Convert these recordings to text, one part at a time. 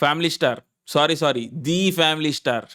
Family star, sorry the family star.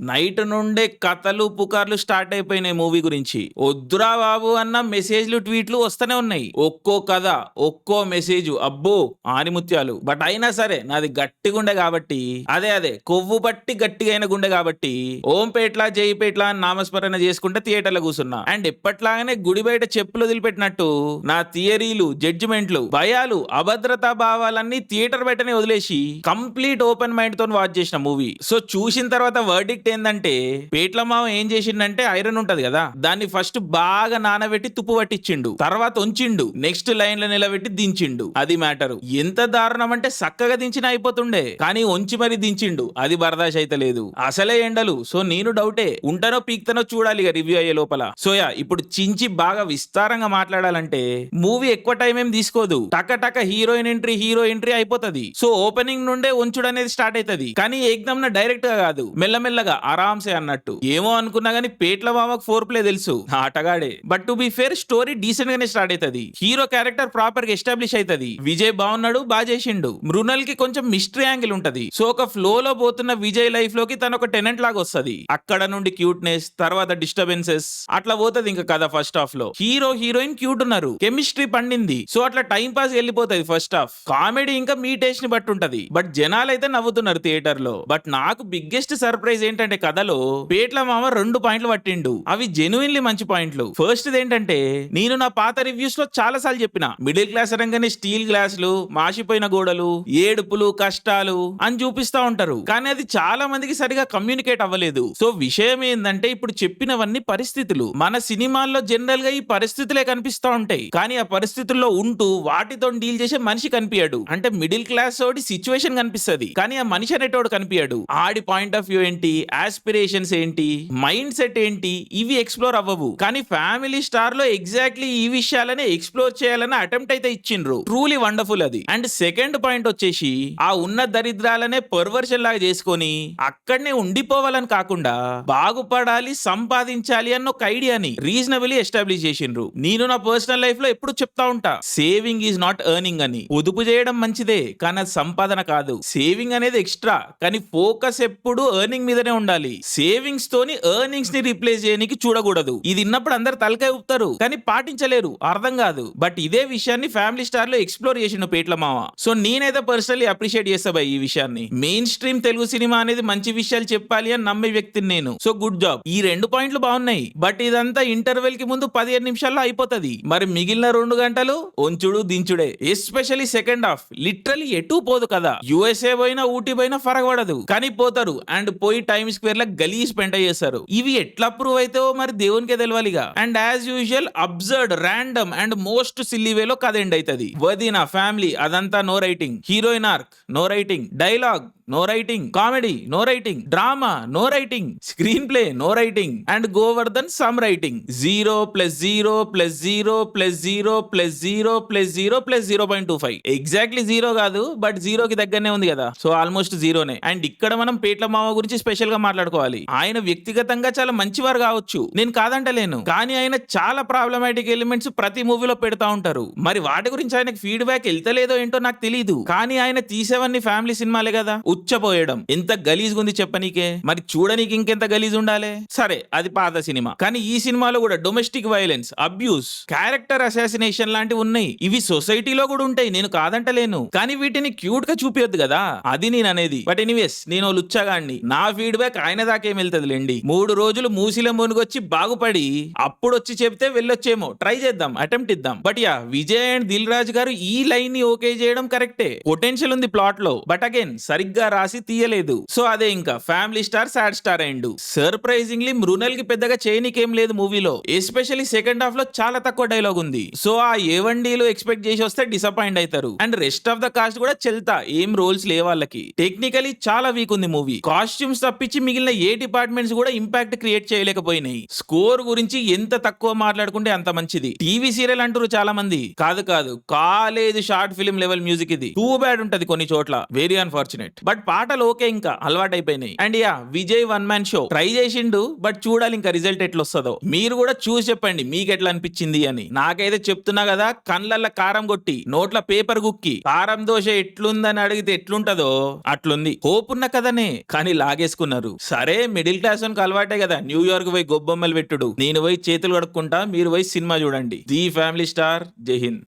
Night నుండే కథలు పుకార్లు స్టార్ట్ అయిపోయినాయి మూవీ గురించి. వద్దురా బాబు అన్న మెసేజ్లు ట్వీట్లు వస్తూనే ఉన్నాయి. ఒక్కో కథ, ఒక్కో మెసేజ్, అబ్బో ఆనిముత్యాలు. బట్ అయినా సరే నాది గట్టి గుండె కాబట్టి, అదే కొవ్వు పట్టి గట్టిగా అయిన గుండె కాబట్టి ఓంపేట్ల జైపేట్ల అని నామస్మరణ చేసుకుంటే థియేటర్లో కూర్చున్నా. అండ్ ఎప్పట్లాగానే గుడి బయట చెప్పులు వదిలిపెట్టినట్టు నా థియరీలు, జడ్జిమెంట్లు, భయాలు, అభద్రతా భావాలన్నీ థియేటర్ బయటనే వదిలేసి కంప్లీట్ ఓపెన్ మైండ్ తో వాచ్ చేసిన మూవీ. సో చూసిన తర్వాత వర్డిక్ట్ ఏంటంటే, పేట్ల మామ ఏం చేసిండంటే, ఐరన్ ఉంటది కదా, దాన్ని ఫస్ట్ బాగా నానబెట్టి తుప్పు పట్టించిండు, తర్వాత ఉంచిండు, నెక్స్ట్ లైన్ లో నిలబెట్టి దించిండు. అది మ్యాటర్. ఎంత దారుణం అంటే చక్కగా దించిన అయిపోతుండే, కానీ ఉంచి మరి దించిండు. అది బర్దాష్ అయితే లేదు. అసలే ఎండలు. సో నేను డౌటే, ఉంటానో పీక్తనో చూడాలి ఇక రివ్యూ అయ్యే లోపల. సోయా ఇప్పుడు చించి బాగా విస్తారంగా మాట్లాడాలంటే మూవీ ఎక్కువ టైం ఏం తీసుకోదు. టక హీరోయిన్ ఎంట్రీ అయిపోతుంది. సో ఓపెనింగ్ నుండే ఉంచుడు అనేది స్టార్ట్ అవుతుంది. కానీ ఏకదమ్ డైరెక్ట్ గా కాదు, మెల్లమెల్లగా ఆరాంసే అన్నట్టు. ఏమో అనుకున్నా గానీ పేట్ల మామకు 4 ప్లే తెలుసు, ఆటగాడే. But to be fair story decent గానే స్టార్ట్ అవుతుంది. హీరో క్యారెక్టర్ ప్రాపర్ గా ఎస్టాబ్లిష్ అవుతుంది. విజయ్ బాగున్నాడు, బాగా చేసిండు. మృణల్ కి కొంచెం మిస్టరీ యాంగిల్ ఉంటది. సో ఒక ఫ్లో లో పోతున్న విజయ్ లైఫ్ లోకి తను ఒక టెనెంట్ లాగా వస్తుంది. అక్కడ నుండి క్యూట్నెస్, తర్వాత డిస్టర్బెన్సెస్, అట్లా పోతుంది ఇంకా కథ. ఫస్ట్ హాఫ్ లో హీరో హీరోయిన్ క్యూట్ ఉన్నారు, కెమిస్ట్రీ పండింది. సో అట్లా టైం పాస్ వెళ్ళిపోతుంది ఫస్ట్ హాఫ్. కామెడీ ఇంకా మీ టేస్ట్ ని బట్టి ఉంటది. బట్ జనాలు అయితే నవ్వుతున్నారు థియేటర్ లో. బట్ నాకు బిగ్గెస్ట్ సర్ప్రైజ్ ఏంటంటే, కథలో పేట్ల మామ 2 పాయింట్లు పట్టిండు. అవి జెన్యున్లీ మంచి పాయింట్లు. ఫస్ట్ ఏంటంటే, నేను నా పాత రివ్యూస్ లో చాలా సార్లు చెప్పిన, మిడిల్ క్లాస్ రంగానే స్టీల్ గ్లాసులు, మాసిపోయిన గోడలు, ఏడుపులు, కష్టాలు అని చూపిస్తా ఉంటారు. కానీ అది చాలా మందికి సరిగా కమ్యూనికేట్ అవ్వలేదు. సో విషయం ఏంటంటే, ఇప్పుడు చెప్పినవన్నీ పరిస్థితులు. మన సినిమాల్లో జనరల్ గా ఈ పరిస్థితులే కనిపిస్తా ఉంటాయి. కానీ ఆ పరిస్థితుల్లో ఉంటూ వాటితో డీల్ చేసే మనిషి కనిపించాడు. అంటే మిడిల్ క్లాస్ తోటి సిచ్యువేషన్ కనిపిస్తుంది, కానీ ఆ మనిషి అనేటోడు కనిపించాడు. ఆడి పాయింట్ ఆఫ్ వ్యూ ఏంటి, ఆస్పిరేషన్స్ ఏంటి, మైండ్ సెట్ ఏంటి, ఇవి ఎక్స్ప్లోర్ అవ్వవు. కానీ ఫ్యామిలీ స్టార్ లో ఎగ్జాక్ట్లీ ఈ విషయాలనే ఎక్స్ప్లోర్ చేయాలని అటెంప్ట్ అయితే ఇచ్చిండ్రు. ట్రూలీ వండర్ఫుల్ అది. అండ్ సెకండ్ పాయింట్ వచ్చేసి, ఆ ఉన్న దరిద్రాలనే పర్వర్షన్ లాగా చేసుకొని అక్కడనే ఉండిపోవాలని కాకుండా బాగుపడాలి, సంపాదించాలి అన్న ఒక ఐడియాని రీజనబుల్లీ ఎస్టాబ్లిష్ చేసిండ్రు. నేను నా పర్సనల్ లైఫ్ లో ఎప్పుడు చెప్తా ఉంటా, సేవింగ్ ఈజ్ నాట్ ఎర్నింగ్ అని. పొదుపు చేయడం మంచిదే, కానీ అది సంపాదన కాదు. సేవింగ్ అనేది ఎక్స్ట్రా, కానీ ఫోకస్ ఎప్పుడు ఎర్నింగ్ మీదనే ఉండాలి. సేవింగ్స్ తోని ఎర్నింగ్స్ ని రీప్లేస్ చేయడానికి చూడకూడదు. ఇది విన్నప్పుడు అందరు తలకాయ ఊపుతారు, కానీ పాటించలేరు, అర్థం కాదు. బట్ ఇదే విషయాన్ని ఫ్యామిలీ స్టార్ లో ఎక్స్ప్లోర్ చేసిండు పేట్ల మామ. సో నేనైతే పర్సనల్లీ అప్రిషియేట్ చేస్తా భయ్ ఈ విషయాన్ని. మెయిన్ స్ట్రీమ్ తెలుగు సినిమా అనేది మంచి విషయాలు చెప్పాలి అని నమ్మే వ్యక్తిని నేను. So good job. ఈ 2 పాయింట్లు బాగున్నాయి. బట్ ఇదంతా ఇంటర్వెల్ కి ముందు 15 నిమిషాల్లో అయిపోతుంది. మరి మిగిలిన 2 గంటలు ఉంచుడు దించుడే. ఎస్పెషల్లీ సెకండ్ హాఫ్ లిటరలీ ఎటు పోదు కదా. యుఎస్ఏ పోయినా ఊటీ పోయినా ఫరక్ పడదు, కానీ పోతారు. అండ్ పోయి టైమ్ స్క్వేర్ లా గలీజ్ పెంట చేస్తారు. ఇవి ఎట్లా ప్రూవ్ అయితే మరి దేవునికే తెలియాలిగా. And as usual absurd, random and most silly వేలో కథ ఎండ్ అవుతుంది. వదిన ఫ్యామిలీ అదంతా no writing, heroine arc no writing, dialogue no writing, comedy no writing, drama no writing, screenplay no writing, and Govardhan some writing. 0 + 0 + 0 + 0 + 0 + 0 + 0.25. Exactly 0 కాదు, but 0 కి దగ్గరనే ఉంది కదా. So almost 0నే. అండ్ ఇక్కడ మనం పేట్ల మామ గురించి స్పెషల్ గా మాట్లాడుకోవాలి. ఆయన వ్యక్తిగతంగా చాలా మంచివారు కావచ్చు, నేను కాదంటలేను. కానీ ఆయన చాలా ప్రాబ్లమాటిక్ ఎలిమెంట్స్ ప్రతి మూవీలో పెడతా ఉంటారు. మరి వాటి గురించి ఆయనకు ఫీడ్బ్యాక్ వెళ్తలేదో ఏంటో నాకు తెలియదు. కానీ ఆయన తీసేవన్నీ ఫ్యామిలీ సినిమాలే కదా. ఉచ్చపోయడం ఎంత గలీజ్ ఉంది చెప్పనీకే. మరి చూడనీకి ఇంకెంత గలీజ్ ఉండాలి. సరే అది పాత సినిమా, కానీ ఈ సినిమాలో కూడా domestic violence, abuse, character assassination లాంటివి ఉన్నాయి. ఇవి సొసైటీలో కూడా ఉంటాయి, నేను కాదంటలేను. కానీ వీటిని క్యూట్ గా చూపియొద్దు కదా, అది నేను అనేది. బట్ ఎనీవేస్, నేను లుచ్చగాడిని. నా ఫీడ్బ్యాక్ ఆయన దాకేం వెళ్తుంది లేండి. 3 రోజులు మూసిలో మునుగొచ్చి బాగుపడి అప్పుడు వచ్చి చెప్తే వెళ్ళొచ్చేమో. ట్రై చేద్దాం, అటెంప్ట్ ఇద్దాం. But ya, Vijay and Dil Raju గారు ఈ లైన్ ని ఓకే చేయడం కరెక్టే. పొటెన్షియల్ ఉంది ప్లాట్ లో, బట్ అగైన్ సరిగ్గా రాసి తీయలేదు. సో అదే ఇంకా ఫ్యామిలీ స్టార్ సాడ్ స్టార్ అయిండు. సర్ప్రైజింగ్లీ మృణల్ కి పెద్దగా చేయనీకేం లేదు మూవీలో. ఎస్పెషల్లీ సెకండ్ హాఫ్ లో చాలా తక్కువ డైలాగ్ ఉంది. సో ఆ ఏవన్డీలు ఎక్స్పెక్ట్ చేసి వస్తే డిసప్పాయింట్ అవుతారు. And rest of the cost కూడా చెల్తా, ఏం రోల్స్ లే వాళ్ళకి. టెక్నికలీ చాలా వీక్ ఉంది మూవీ. కాస్ట్యూమ్స్ తప్పించి మిగిలిన ఏ డిపార్ట్మెంట్స్ కూడా ఇంపాక్ట్ క్రియేట్ చేయలేకపోయినాయి. స్కోర్ గురించి ఎంత తక్కువ మాట్లాడుకుంటే అంత మంచిది. టీవీ సీరియల్ అంటారు చాలా మంది, కాదు college short film level music ఇది. టూ బ్యాడ్ ఉంటది కొన్ని చోట్ల, వెరీ అన్ఫార్చునేట్. బట్ బట్ పాటలు ఓకే ఇంకా అలవాటైపోయినాయి. And ya Vijay one man show try చేసిండు, బట్ చూడాలి ఇంకా రిజల్ట్ ఎట్లా వస్తుందో. మీరు కూడా చూసి చెప్పండి మీకు ఎట్లా అనిపించింది అని. నాకైతే చెప్తున్నా కదా, కళ్ళల్లో కారం కొట్టి నోట్ల పేపర్ గుక్కి కారం దోశ ఎట్లుందని అడిగితే ఎట్లుంటదో అట్లుంది. హోప్ ఉన్న కదనే, కానీ లాగేసుకున్నారు. సరే మిడిల్ క్లాస్ కి అలవాటే కదా న్యూయార్క్ పోయి గొబ్బొమ్మలు పెట్టుడు. నేను పోయి చేతులు కడుక్కుంటా, మీరు పోయి సినిమా చూడండి. The family star. జై హింద్.